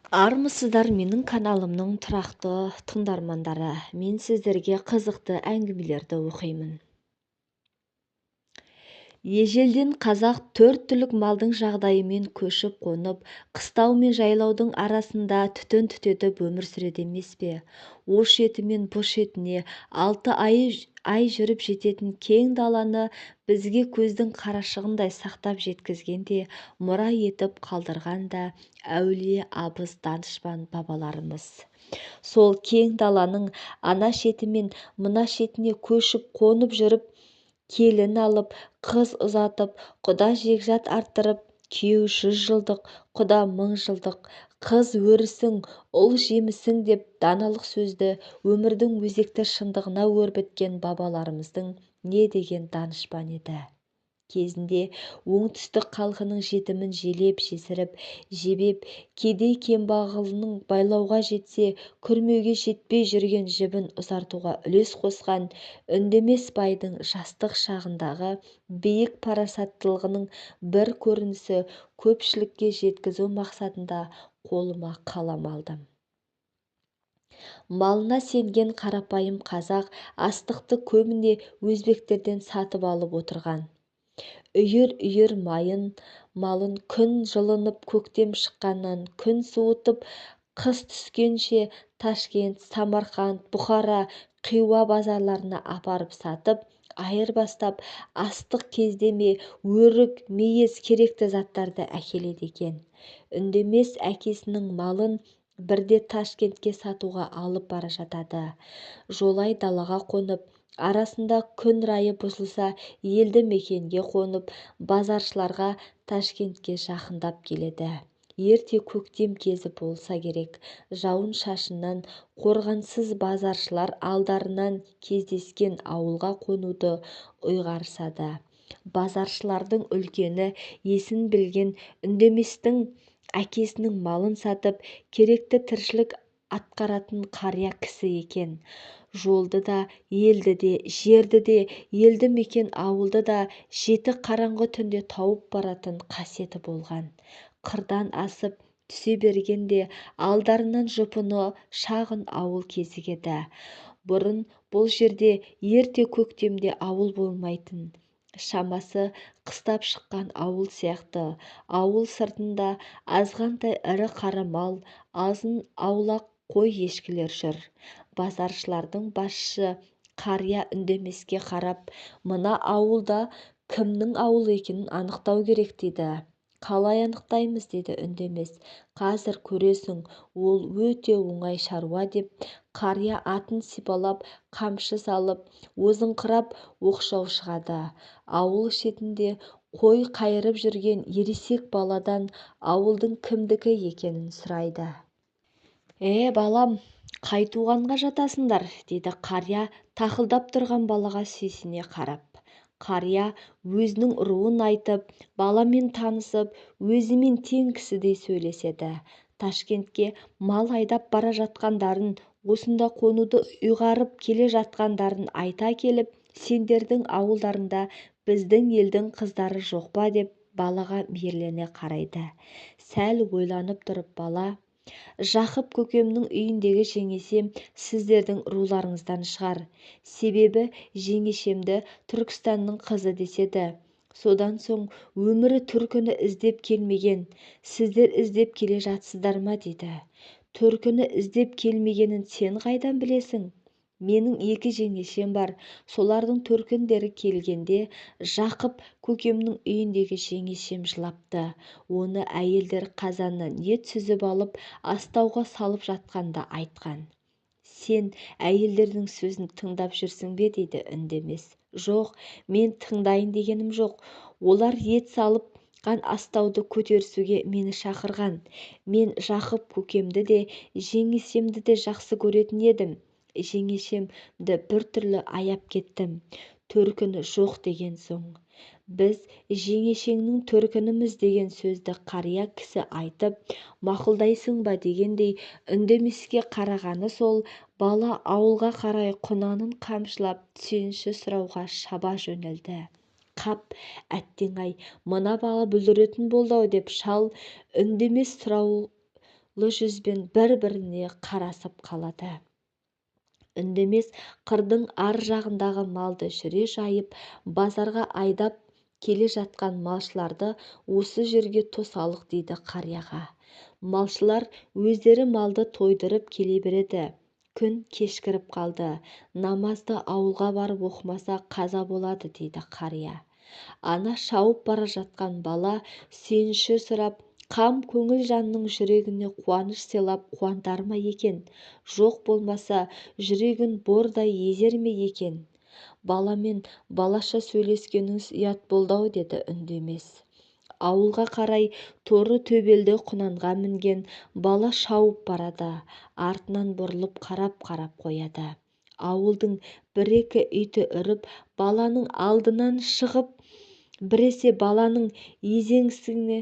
Армысыздар менің каналымның тұрақты тыңдармандары. Мен сіздерге қызықты әңгімелерді оқимын. Ежелден қазақ 4 түлік малдың жағдайымен көшіп қонып, қыстау мен жайлаудың арасында түтін түтетіп өмір сүреді емес пе? Ош шеті мен бұ шетіне 6 ай жүріп жететін кең даланы бізге көздің қарашығындай сақтап жеткізген де, мұра етіп қалдырған да әулие абыз данышпан бабаларымыз. Сол кең даланың ана шеті мен мына шетіне көшіп қонып жүріп, келін алып, қыз ұзатып, құда жекжат арттырып, күйеу 100 жылдық, құда 1000 жылдық, қыз өрісің, ұл жемісің деп даналық сөзді өмірдің өзекті шындығына өрбіткен бабаларымыздың не деген данышпан еді. Кезінде оңтүстік халқының жетімін желеп-жесіріп, жебеп, кедей кембағалының байлауға жетсе, күрмеуге жетпей жүрген жібін ұзартуға үлес қосқан үндемес байдың жастық шағындағы биік парасаттылығының бір көрінісі көпшілікке жеткізу мақсатында қолыма қалам алдым. Малына сенген қарапайым қазақ астықты көбіне өзбектерден сатып алып отырған. Үйір-үйір малын күн жылынып көктем шыққаннан күн суытып қыс түскенше Ташкент, Самарқанд, Бұхара, Хиуа базарларына апарып сатып, айырбастап астық кездеме, өрік, мейіз керекті заттарды әкеледі екен. Үндемес әкесінің малын бірде Ташкентке сатуға алып бара жатады. Жолай далаға қонып, арасында күн райы бұзылса, елді мекенге қонып, базаршыларға Ташкентке жақындап келеді. Ерте көктем кезі болса керек, жауын шашыннан қорғансыз базаршылар алдарынан кездескен ауылға қонуды ұйғарысады. Базаршылардың үлкені есін білген үндеместің әкесінің малын сатып, керекті тіршілік атқаратын қария кісі екен. Жолды да, елді де, жерді де, елді мекен ауылды да жеті қараңғы түнде тауып баратын қасиеті болған. Қырдан асып түсе бергенде алдарынан жұпыны шағын ауыл кезігеді. Бұрын бұл жерде ерте көктемде ауыл болмайтын. Шамасы қыстап шыққан ауыл сияқты. Ауыл сыртында азғантай ірі қара мал, азын аулақ қой ешкілер жүр. Базаршылардың басшысы қария үндемеске қарап, мына ауылда кімнің ауыл екенін анықтау керек дейді. Қалай анықтаймыз деді үндемес. Қазір көресің, ол өте оңай шаруа деп, қария атын сипалап, қамшы салып, озыңқырап оқшау шығады. Ауыл шетінде қой қайырып жүрген ересек баладан ауылдың кімдікі екенін сұрайды. Балам, қай туғанға жатасыңдар, деді қария тақылдап тұрған балаға сүйсіне қарап. Қария өзінің руын айтып, баламен танысып, өзімен тең кісідей сөйлеседі. Ташкентке мал айдап бара жатқандарын, осында қонуды ұйғарып келе жатқандарын айта келіп, сендердің ауылдарында біздің елдің қыздары жоқ па деп балаға мейірлене қарайды. Сәл ойланып тұрып бала: Жақып көкемнің үйіндегі жеңешем сіздердің руларыңыздан шығар. Себебі жеңешемді Түркістанның қызы деседі. Содан соң өмірі түркіні іздеп келмеген. Сіздер іздеп келе жатсыздар ма дейді. Түркіні іздеп келмегенін сен қайдан білесің? Менің 2 жеңешем бар. Солардың төркіндері келгенде Жақып көкемнің үйіндегі жеңешем жылапты. Оны әйелдер қазаннан ет сүзіп алып астауға салып жатқанда айтқан. Сен әйелдердің сөзін тыңдап жүрсің бе дейді үндемес. Жоқ, мен тыңдайын дегенім жоқ. Олар ет салып астауды көтерісуге мені шақырған. Мен Жақып көкемді де, жеңешемді де жақсы көретін едім. Жеңешемді біртүрлі аяп кеттім. Төркіні жоқ деген соң. Біз жеңешеңнің төркініміз деген сөзді қария кісі айтып, мақұлдайсың ба дегендей үндемеске қарағаны сол. Бала ауылға қарай құнанын қамшылап сүйінші сұрауға шаба жөнелді. Қап, әттең-ай, мына бала бүлдіретін болды-ау деп шал үндемес жүзбен бір-біріне қарасып қалады. Үндемес қырдың ар жағындағы малды жүре жайып базарға айдап келе жатқан малшыларды осы жерге тосалық дейді қарияға. Малшылар өздері малды тойдырып келе береді. Күн кешкіріп қалды. Намазды ауылға барып оқымаса қаза болады дейді қария. Ана шауып бара жатқан бала сүйінші сұрап, қам көңіл жанның жүрегіне қуаныш сыйлап қуантар ма екен? Жоқ болмаса жүрегін бордай езер ме екен? Баламен балаша сөйлескеніңіз ұят болды-ау деді үндемес. Ауылға қарай торы төбелді құнанға мінген бала шауып барады. Артынан бұрылып қарап қояды. Ауылдың бір-екі иті үріп, баланың алдынан шығып, біресе баланың езеңсіне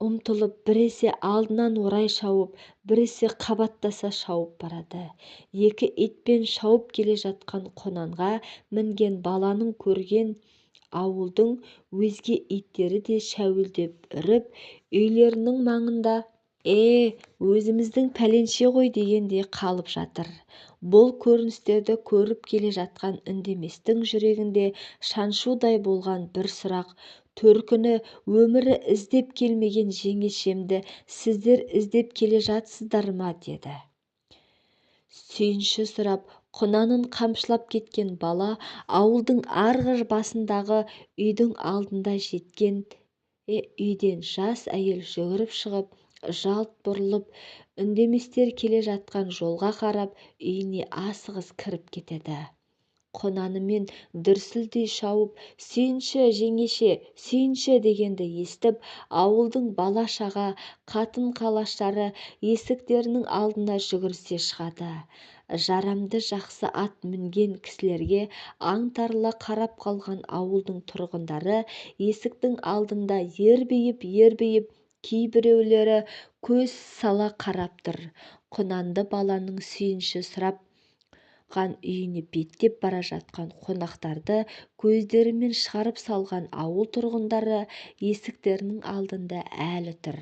ұмтылып, біресе алдынан орай шауып, біресе қабаттаса шауып барады. Екі итпен шауып келе жатқан құнанға мінген баланың көрген ауылдың өзге иттері де шәуілдеп үріп, үйлерінің маңында өзіміздің пәленше ғой дегендей қалып жатыр. Бұл көріністерді көріп келе жатқан үндеместің жүрегінде шаншудай болған бір сұрақ: төркіні өмірі іздеп келмеген жеңешемді сіздер іздеп келе жатсыздар ма деді. Сүйінші сұрап құнанын қамшылап кеткен бала ауылдың арғы басындағы үйдің алдында жеткен үйден жас әйел жүгіріп шығып, жалт бұрылып, үндеместер келе жатқан жолға қарап үйіне асығыс кіріп кетеді. Құнанымен дүрсілдей шауып, сүйінші жеңеше, сүйінші дегенді естіп, ауылдың бала-шаға, қатын-қалаштары есіктерінің алдына жүгірсе шығады. Жарамды жақсы ат мінген кісілерге аңтарыла қарап қалған ауылдың тұрғындары есіктің алдында ербиіп, кейбіреулері көз сала қарап тұр. Құнанды баланың сүйінші сұрап үйіне беттеп бара жатқан қонақтарды көздерімен шығарып салған ауыл тұрғындары есіктерінің алдында әлі тұр.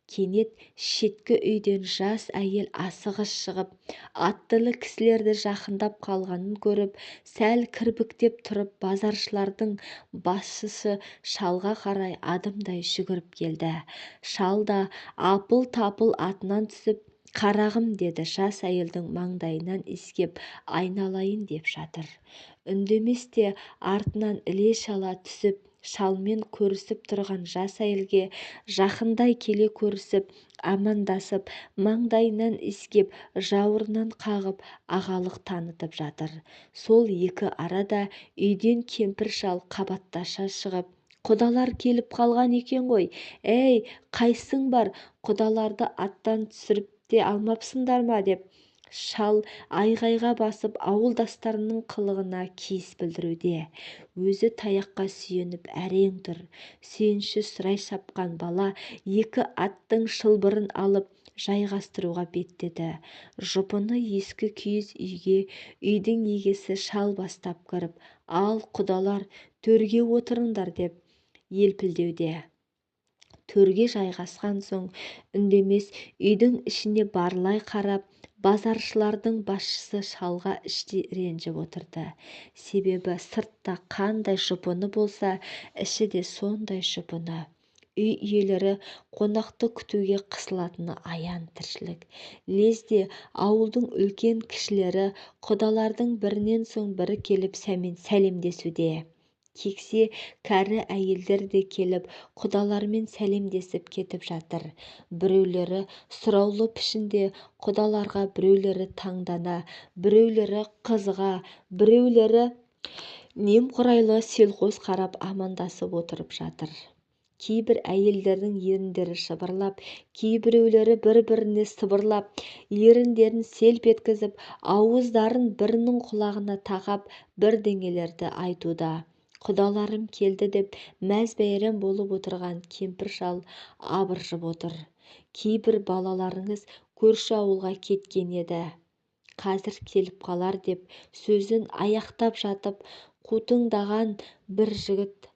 Кенет шеткі үйден жас әйел асығыс шығып, аттылы кісілерді жақындап қалғанын көріп, сәл кірбіктеп тұрып, базаршылардың басшысы шалға қарай адымдай жүгіріп келді. Шал да апыл-тапыл атынан түсіп, «Қарағым» деді, жас әйелдің маңдайынан иіскеп, «айналайын» деп жатыр. Үндемес те артынан іле-шала түсіп, шалмен көрісіп тұрған жас әйелге жақындай келе көрісіп, амандасып, маңдайынан иіскеп, жауырынын қағып, ағалық танытып жатыр. Сол екі арада үйден кемпір-шал қабатташа шығып, «Құдалар келіп қалған екен ғой, әй, қайсың бар, құдаларды аттан түсіріп те алмапсыңдар ма?» деп шал айғайға басып ауылдастарының қылығына кейіс білдіруде. Өзі таяққа сүйеніп әрең тұр. Сүйінші сұрай шапқан бала екі аттың шылбырын алып жайғастыруға беттеді. Жұпыны ескі киіз үйге үйдің егесі шал бастап кіріп, «Ал, құдалар, төрге отырыңдар» деп елпілдеуде. Төрге жайғасқан соң үндемес үйдің ішіне барлай қарап, базаршылардың басшысы шалға іштей ренжіп отырды. Себебі сыртта қандай жұпыны болса, іші де сондай жұпыны. Үй иелері қонақты күтуге қысылатыны аян тіршілік. Лезде ауылдың үлкен кішілері құдалардың бірінен соң бірі келіп сәлемдесуде. Кексе кәрі әйелдер де келіп құдалармен сәлемдесіп кетіп жатыр. Біреулері сұраулы пішінде құдаларға, біреулері таңдана, біреулері қызға, біреулері немқұрайлы селқос қарап амандасып отырып жатыр. Кейбір әйелдердің еріндері шыбырлап, кейбіреулері бір-біріне сыбырлап, еріндерін селп еткізіп, ауыздарын бірінің құлағына тақап, бірдеңелерді айтуда. Құдаларым келді деп мәз-бәйрам болып отырған кемпір-шал абыржып отыр. Кейбір балаларыңыз көрші ауылға кеткен еді, қазір келіп қалар деп сөзін аяқтап жатып, қутыңдаған бір жігіт: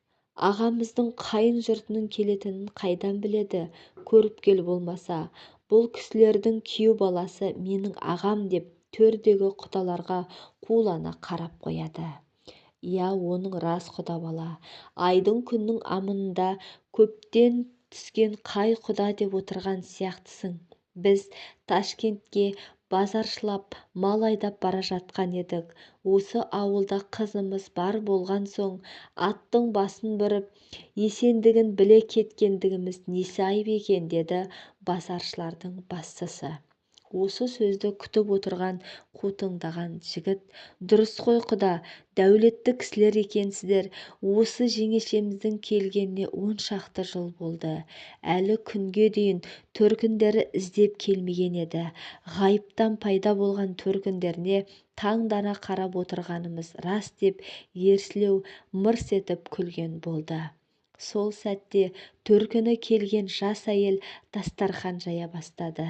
«Ағамыздың қайын жұртының келетінін қайдан біледі? Көріп кел болмаса, бұл кісілердің күйеу баласы менің ағам деп төрдегі құдаларға қулана қарап қояды. иә, оның рас құда бала. айдың күннің амында көптен түскен қай құда деп отырған сияқтысың. біз Ташкентке базаршылап мал айдап бара жатқан едік. осы ауылда қызымыз бар болған соң аттың басын бұрып есендігін біле кеткендігіміз несі айып екен, деді базаршылардың бастысы. осы сөзді күтіп отырған қутыңдаған жігіт: дұрыс қой құда, дәулетті кісілер екенсіздер. осы жеңешеміздің келгеніне 10 шақты жыл болды. әлі күнге дейін төркіндері іздеп келмеген еді. ғайыптан пайда болған төркіндеріне таңдана қарап отырғанымыз рас, деп ерсілеу мырс етіп күлген болды. сол сәтте төркіні келген жас әйел дастархан жая бастады.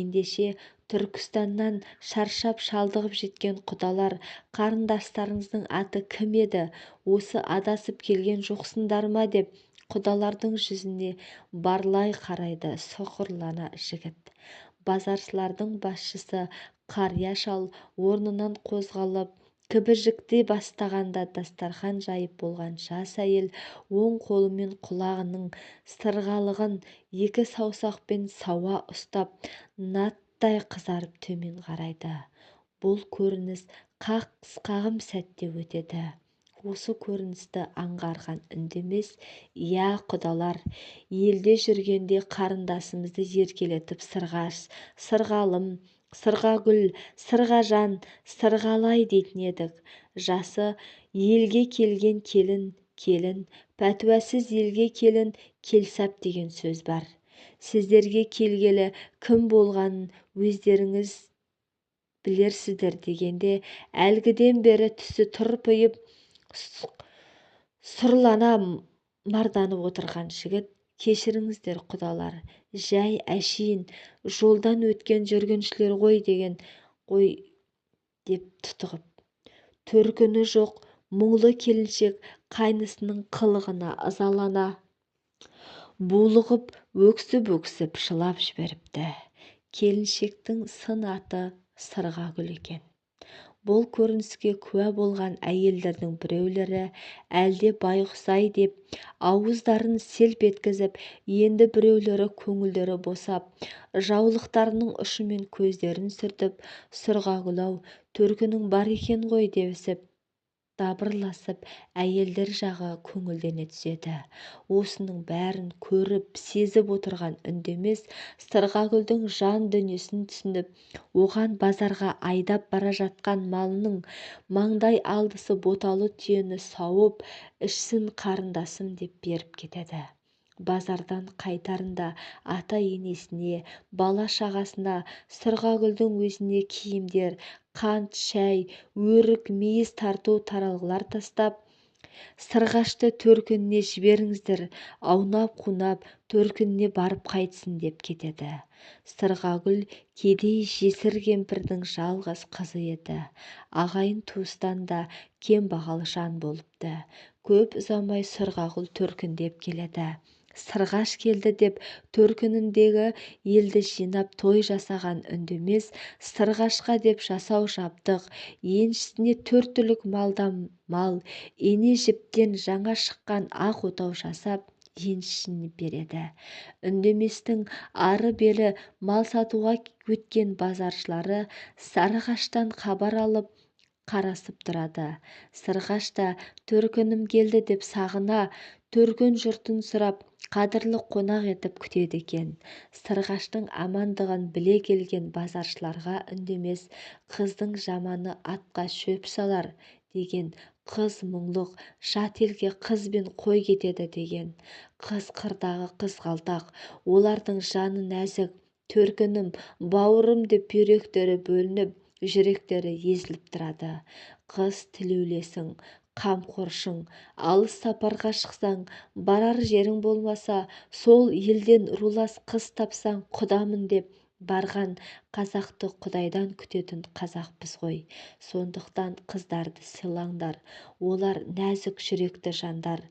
ендеше Түркістаннан шаршап шалдығып жеткен құдалар, қарындастарыңыздың аты кім еді? осы адасып келген жоқсыңдар ма? деп құдалардың жүзіне барлай қарайды соқырлана жігіт. базаршылардың басшысы қария шал орнынан қозғалып кібіржіктей бастағанда дастархан жайып болған жас әйел оң қолымен құлағының сырғалығын екі саусақпен сауа ұстап наттай қызарып төмен қарайды. бұл көрініс қағым сәтте өтеді. осы көріністі аңғарған үндемес: иә құдалар, елде жүргенде қарындасымызды еркелетіп сырғалым, сырғагүл, сырғажан, сырғалай дейтін едік. жасы елге келген келін, пәтуасыз елге келін келсап деген сөз бар. сіздерге келгелі кім болғанын өздеріңіз білерсіздер, дегенде әлгіден бері түсі тұрпайып сұрлана марданып отырған жігіт: кешіріңіздер құдалар, жәй әшейін жолдан өткен жүргіншілер ғой деп тұтығып. төркіні жоқ мұңлы келіншек қайнысының қылығына ызалана булығып өксіп жылап жіберіпті. келіншектің сын аты сырғагүл екен. бұл көрініске куә болған әйелдердің біреулері әлде байғұс-ай деп ауыздарын селп еткізіп, енді біреулері көңілдері босап жаулықтарының ұшымен көздерін сүртіп: сырғагүл-ау, төркінің бар екен ғой, десіп дабырласып әйелдер жағы көңілдене түседі. осының бәрін көріп сезіп отырған үндемес сырғагүлдің жан дүниесін түсініп, оған базарға айдап бара жатқан малының маңдай алдысы боталы түйені сауып, ішсін қарындасым деп беріп кетеді. базардан қайтарында ата-енесіне, бала-шағасына, сырғагүлдің өзіне киімдер, қант, шәй, өрік, мейіз тарту таралғылар тастап: сырғашты төркініне жіберіңіздер, аунап-қунап төркініне барып қайтсын, деп кетеді. сырғагүл кедей жесір кемпірдің жалғыз қызы еді. ағайын-туыстан да кембағал жан болыпты. көп ұзамай сырғагүл төркіндеп келеді. сырғаш келді деп төркініндегі елді жинап той жасаған үндемес сырғашқа деп жасау жабдық, еншісіне 4 түлік малдан мал, ене жіптен жаңа шыққан ақ отау жасап еншісіне береді. үндеместің ары белі мал сатуға өткен базаршылары сарыағаштан хабар алып қарасып тұрады. сырғаш та төркінім келді деп сағына төркін жұртын сұрап қадірлі қонақ етіп күтеді екен. сырғаштың амандығын біле келген базаршыларға үндемес: қыздың жаманы атқа шөп салар деген, қыз мұңлық, жат елге қыз бен қой кетеді деген. қыз қырдағы қызғалдақ, олардың жаны нәзік. төркінім, бауырым деп бүйректері бөлініп, жүректері езіліп тұрады. қыз тілеулесің, қамқоршың. алыс сапарға шықсаң, барар жерің болмаса, сол елден рулас қыз тапсаң құдамын деп барған қазақты құдайдан күтетін қазақпыз ғой. сондықтан қыздарды сыйлаңдар, олар нәзік жүректі жандар.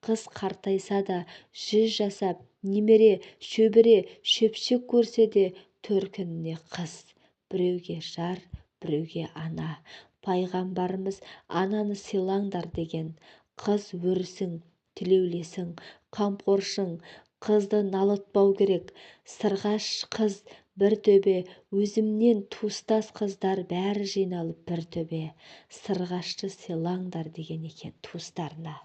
қыз қартайса да 100 жасап немере шөбере шөпшек көрсе де төркініне қыз, біреуге жар, біреуге ана. Пайғамбарымыз ананы сыйлаңдар деген. Қыз өрісің, тілеулесің, қамқоршың, қызды налытпау керек. Сырғаш қыз бір төбе, өзімнен туыстас қыздар бәрі жиналып бір төбе. Сырғашты сыйлаңдар деген екен туыстарына.